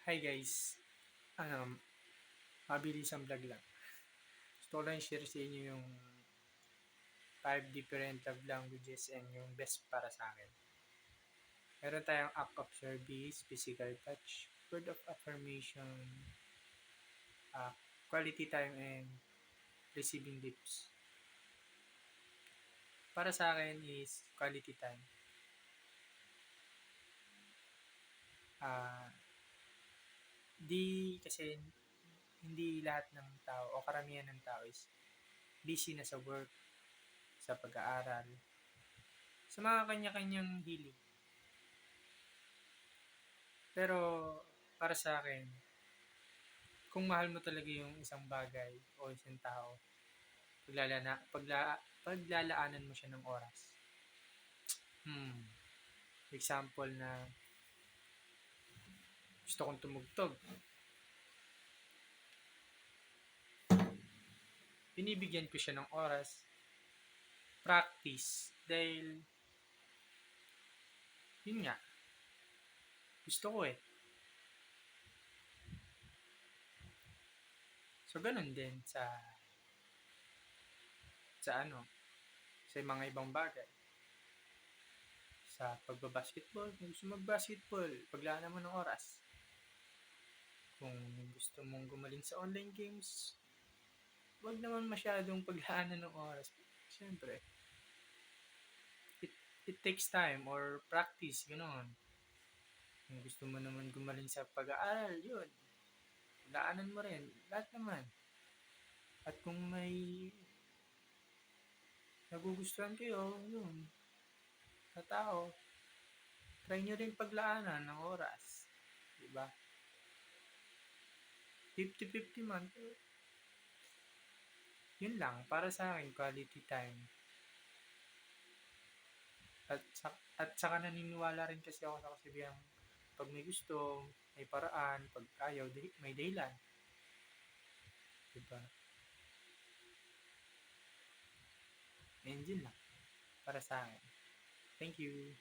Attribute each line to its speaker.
Speaker 1: Hi guys, mabilisang vlog lang. Gusto ko lang share sa inyo yung 5 different love languages and yung best para sa akin. Meron tayong act of service, physical touch, word of affirmation, uh, quality time, and receiving gifts. Para sa akin is quality time. Uh, kasi hindi lahat ng tao o karamihan ng tao is busy na sa work, sa pag-aaral, sa mga kanya-kanyang hilig. Pero para sa akin, kung mahal mo talaga yung isang bagay o isang tao, paglalaanan mo siya ng oras. Example na gusto kong tumugtog. Binibigyan ko siya ng oras, practice, dahil yun nga, gusto ko eh. So, ganun din sa mga ibang bagay. Sa pagbabasketball, kung gusto mag-basketball, paglaanan mo ng oras. Kung gusto mong gumaling sa online games, wag naman masyadong paglaanan ng oras. Siyempre, it takes time or practice, gano'n. Kung gusto mo naman gumaling sa pag-aaral, yun. Laanan mo rin. Lahat naman. At kung may nagugustuhan kayo, yun, sa tao, try nyo rin paglaanan ng oras. Diba? 50-50 man. Yun lang. Para sa akin, quality time. At saka naniniwala rin kasi ako sa kasabihang pag may gusto, may paraan, pag ayaw, may dahilan. Diba? And yun lang. Para sa akin. Thank you.